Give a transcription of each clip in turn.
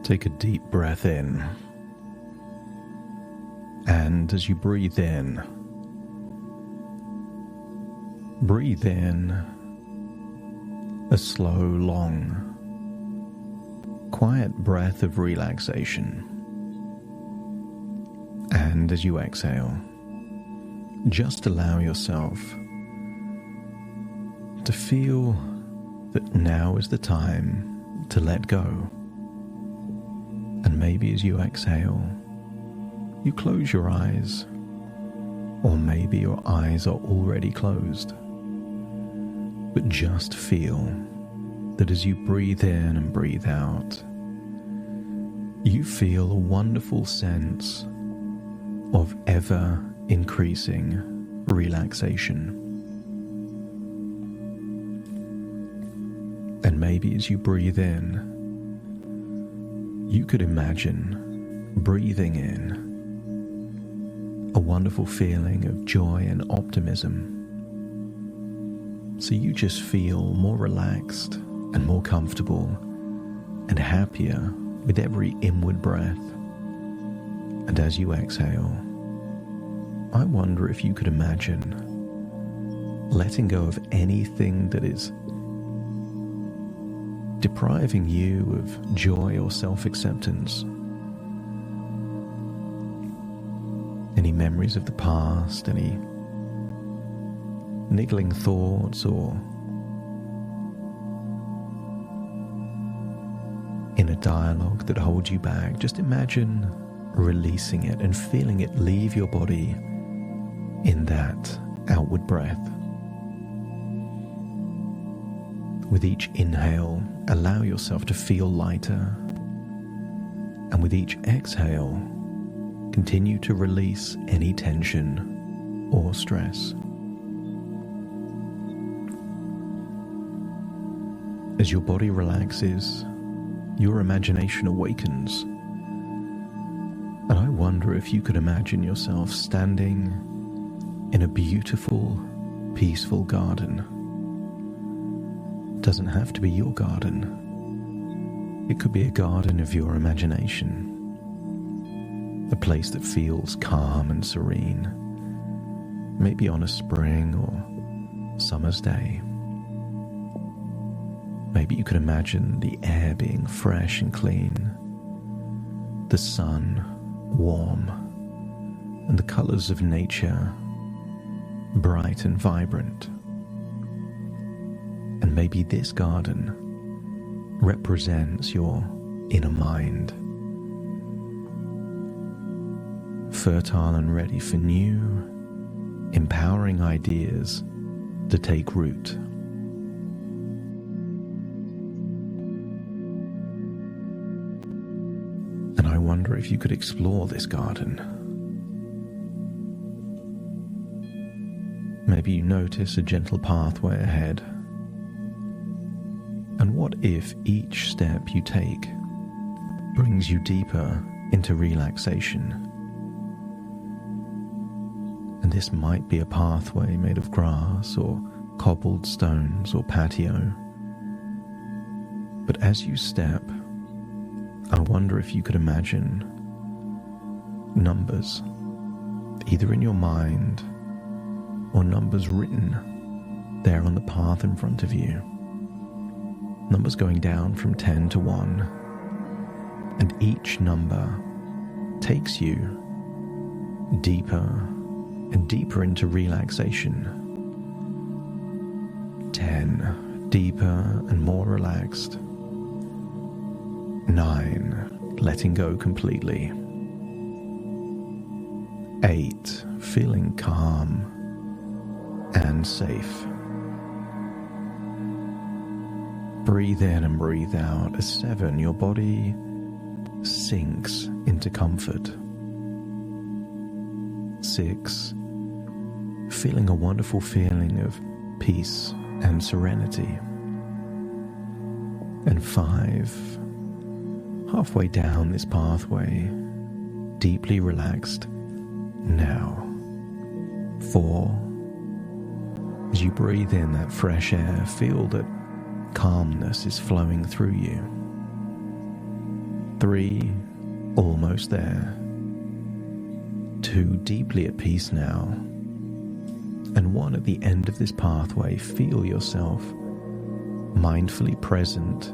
Take a deep breath in. And as you breathe in a slow, long, quiet breath of relaxation. And as you exhale, just allow yourself to feel that now is the time to let go. And maybe as you exhale, you close your eyes, or maybe your eyes are already closed. But just feel that as you breathe in and breathe out, you feel a wonderful sense of ever-increasing relaxation. And maybe as you breathe in, you could imagine breathing in a wonderful feeling of joy and optimism. So you just feel more relaxed and more comfortable and happier with every inward breath. And as you exhale, I wonder if you could imagine letting go of anything that is depriving you of joy or self-acceptance. Any memories of the past, any niggling thoughts or inner dialogue that holds you back. Just imagine releasing it and feeling it leave your body in that outward breath. With each inhale, allow yourself to feel lighter, and with each exhale, continue to release any tension or stress. As your body relaxes, your imagination awakens. And I wonder if you could imagine yourself standing in a beautiful, peaceful garden. It doesn't have to be your garden. It could be a garden of your imagination. A place that feels calm and serene, maybe on a spring or summer's day. Maybe you could imagine the air being fresh and clean, the sun warm, and the colors of nature bright and vibrant. And maybe this garden represents your inner mind, fertile and ready for new, empowering ideas to take root. And I wonder if you could explore this garden. Maybe you notice a gentle pathway ahead. And what if each step you take brings you deeper into relaxation? And this might be a pathway made of grass or cobbled stones or patio. But as you step, I wonder if you could imagine numbers, either in your mind or numbers written there on the path in front of you. Numbers going down from 10 to 1, and each number takes you deeper and deeper into relaxation. 10, deeper and more relaxed. 9, letting go completely. 8, feeling calm and safe. Breathe in and breathe out. As 7, your body sinks into comfort. 6, feeling a wonderful feeling of peace and serenity. And 5, halfway down this pathway, deeply relaxed now. 4, as you breathe in that fresh air, feel that calmness is flowing through you. 3, almost there. 2, deeply at peace now. And 1, at the end of this pathway, feel yourself mindfully present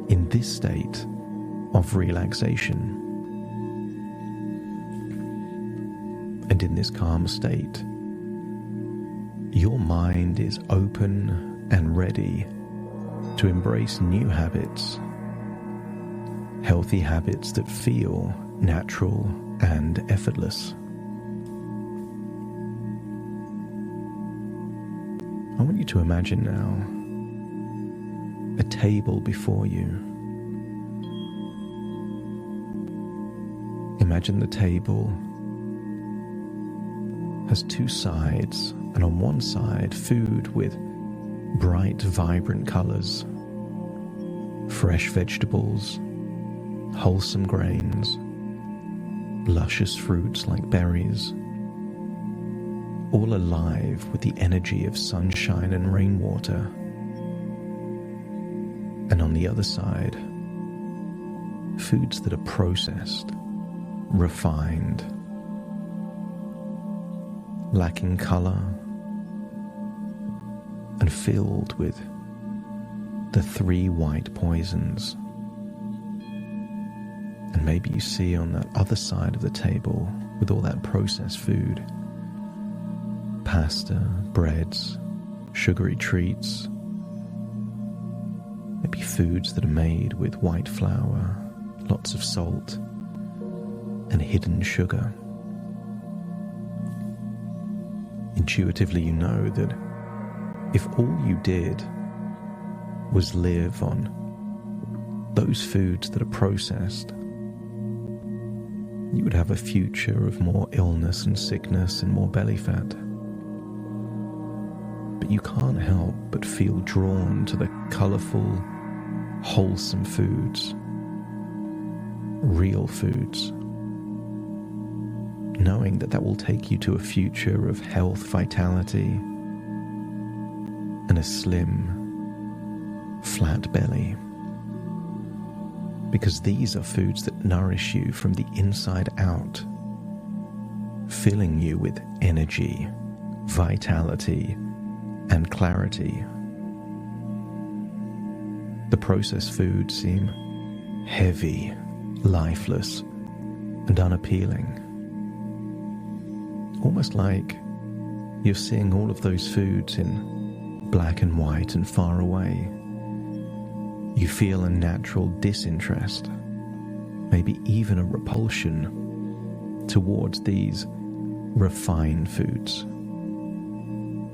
in this state of relaxation. And in this calm state, your mind is open and ready to embrace new habits, healthy habits that feel natural and effortless. I want you to imagine now a table before you. Imagine the table has 2 sides, and on one side, food with bright, vibrant colors, fresh vegetables, wholesome grains, luscious fruits like berries, all alive with the energy of sunshine and rainwater. And on the other side, foods that are processed, refined, lacking color, and filled with the 3 white poisons. And maybe you see on that other side of the table, with all that processed food, pasta, breads, sugary treats, maybe foods that are made with white flour, lots of salt, and hidden sugar. Intuitively, you know that if all you did was live on those foods that are processed, you would have a future of more illness and sickness and more belly fat. But you can't help but feel drawn to the colorful, wholesome foods, real foods, knowing that that will take you to a future of health, vitality, and a slim, flat belly. Because these are foods that nourish you from the inside out, filling you with energy, vitality, and clarity. The processed foods seem heavy, lifeless, and unappealing. Almost like you're seeing all of those foods in black and white and far away. You feel a natural disinterest, maybe even a repulsion towards these refined foods,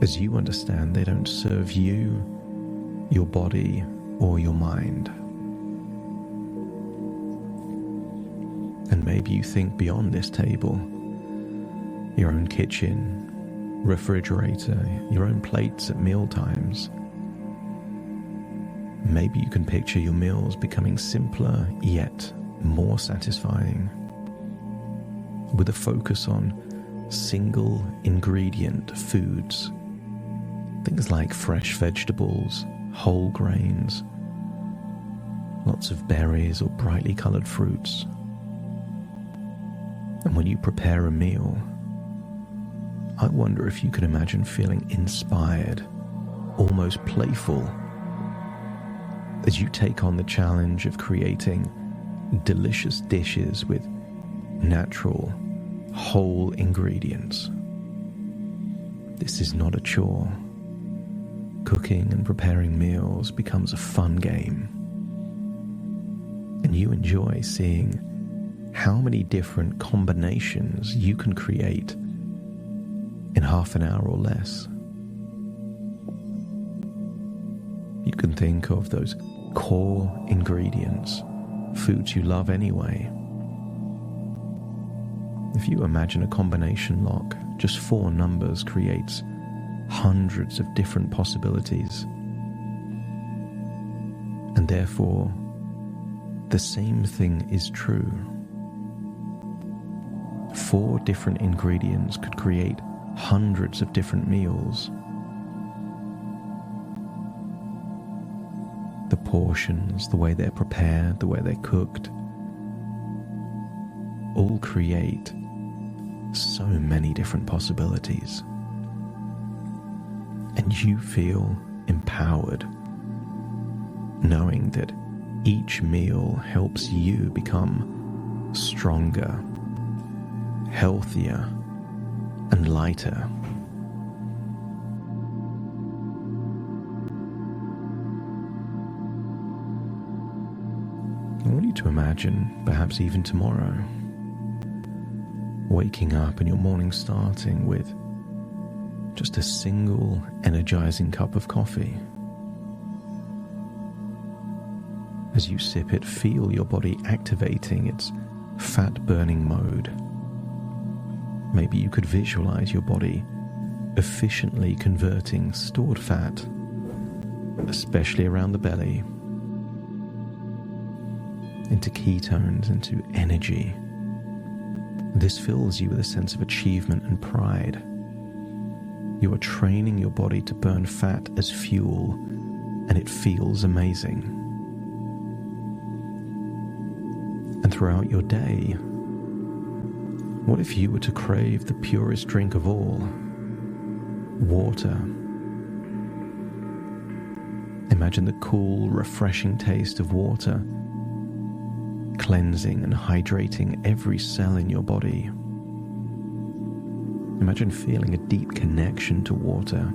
as you understand they don't serve you, your body, or your mind. And maybe you think beyond this table, your own kitchen, refrigerator, your own plates at meal times. Maybe you can picture your meals becoming simpler yet more satisfying, with a focus on single ingredient foods, things like fresh vegetables, whole grains, lots of berries or brightly colored fruits. And when you prepare a meal, I wonder if you can imagine feeling inspired, almost playful, as you take on the challenge of creating delicious dishes with natural, whole ingredients. This is not a chore. Cooking and preparing meals becomes a fun game. And you enjoy seeing how many different combinations you can create in half an hour or less. You can think of those core ingredients, foods you love anyway. If you imagine a combination lock, just 4 numbers creates hundreds of different possibilities. And therefore, the same thing is true. 4 different ingredients could create hundreds of different meals. The portions, the way they're prepared, the way they're cooked, all create so many different possibilities. And you feel empowered, knowing that each meal helps you become stronger, healthier, and lighter. I want you to imagine, perhaps even tomorrow, waking up and your morning starting with just a single energizing cup of coffee. As you sip it, feel your body activating its fat-burning mode. Maybe you could visualize your body efficiently converting stored fat, especially around the belly, into ketones, into energy. This fills you with a sense of achievement and pride. You are training your body to burn fat as fuel, and it feels amazing. And throughout your day, what if you were to crave the purest drink of all, water? Imagine the cool, refreshing taste of water, cleansing and hydrating every cell in your body. Imagine feeling a deep connection to water,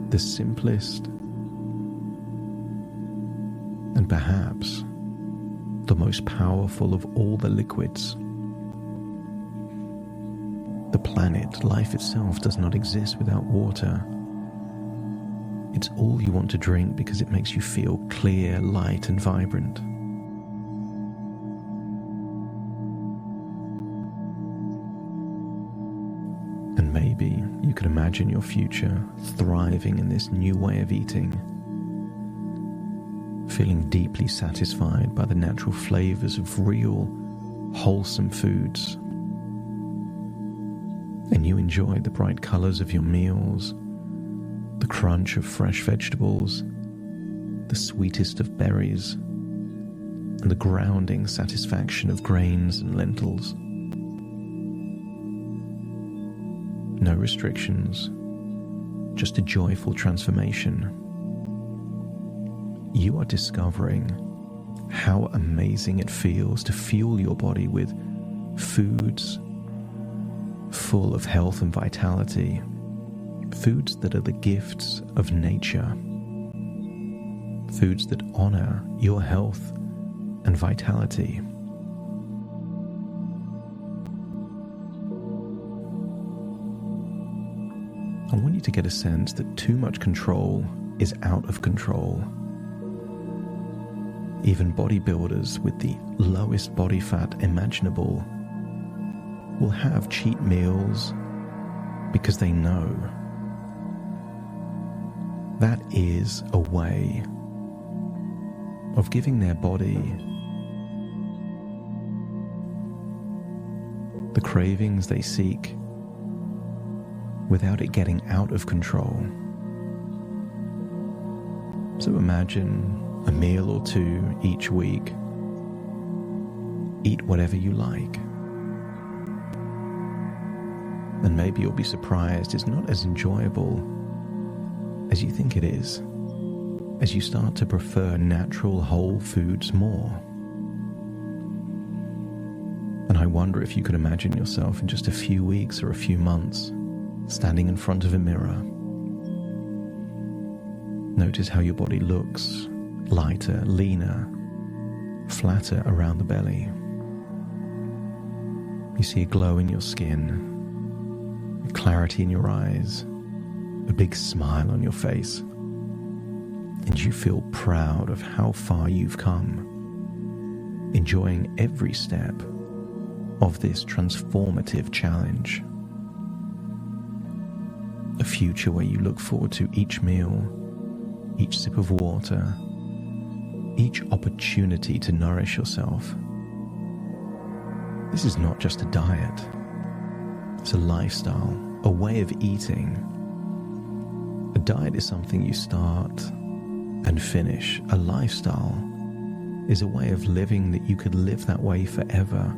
the simplest and perhaps the most powerful of all the liquids. The planet, life itself, does not exist without water. It's all you want to drink because it makes you feel clear, light, and vibrant. And maybe you could imagine your future thriving in this new way of eating, feeling deeply satisfied by the natural flavors of real, wholesome foods. And you enjoy the bright colors of your meals, the crunch of fresh vegetables, the sweetest of berries, and the grounding satisfaction of grains and lentils. No restrictions, just a joyful transformation. You are discovering how amazing it feels to fuel your body with foods full of health and vitality, foods that are the gifts of nature, foods that honor your health and vitality. I want you to get a sense that too much control is out of control. Even bodybuilders with the lowest body fat imaginable will have cheat meals because they know that is a way of giving their body the cravings they seek without it getting out of control. So imagine a meal or two each week. Eat whatever you like. And maybe you'll be surprised it's not as enjoyable as you think it is, as you start to prefer natural whole foods more. And I wonder if you could imagine yourself in just a few weeks or a few months standing in front of a mirror. Notice how your body looks, lighter, leaner, flatter around the belly. You see a glow in your skin, a clarity in your eyes, a big smile on your face, and you feel proud of how far you've come, enjoying every step of this transformative challenge. A future where you look forward to each meal, each sip of water, each opportunity to nourish yourself. This is not just a diet. It's a lifestyle, a way of eating. A diet is something you start and finish. A lifestyle is a way of living that you could live that way forever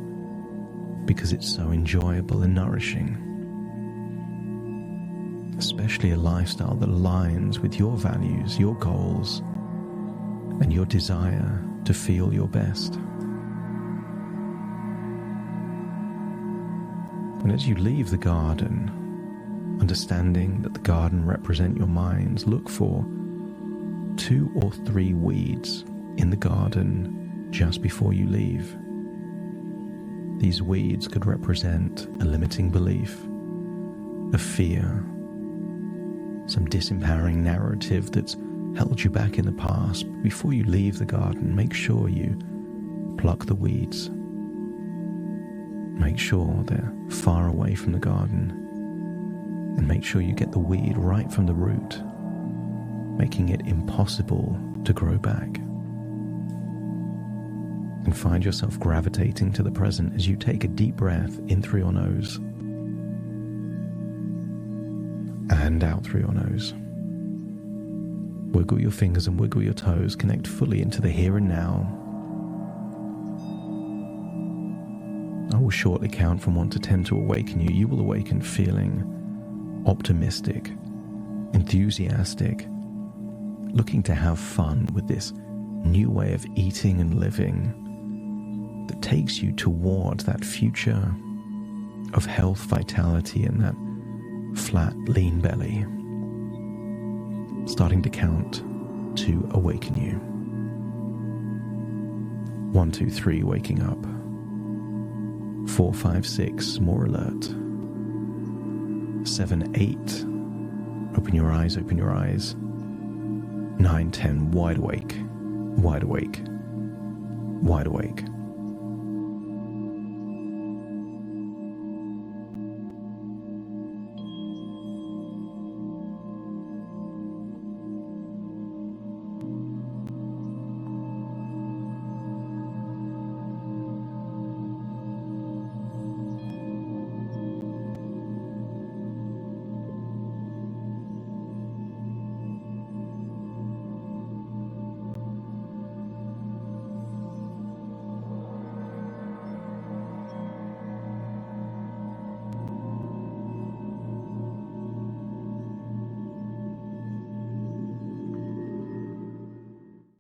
because it's so enjoyable and nourishing. Especially a lifestyle that aligns with your values, your goals, and your desire to feel your best. And as you leave the garden, understanding that the garden represents your minds, look for 2 or 3 weeds in the garden just before you leave. These weeds could represent a limiting belief, a fear, some disempowering narrative that's held you back in the past. Before you leave the garden, make sure you pluck the weeds. Make sure they're far away from the garden, and make sure you get the weed right from the root, making it impossible to grow back. And find yourself gravitating to the present as you take a deep breath in through your nose and out through your nose. Wiggle your fingers and wiggle your toes. Connect fully into the here and now. I will shortly count from 1 to 10 to awaken you. You will awaken feeling optimistic, enthusiastic, looking to have fun with this new way of eating and living that takes you towards that future of health, vitality, and that flat, lean belly. Starting to count to awaken you. 1, 2, 3, waking up. 4, 5, 6, more alert. 7, 8, open your eyes, open your eyes. 9, 10, wide awake, wide awake, wide awake.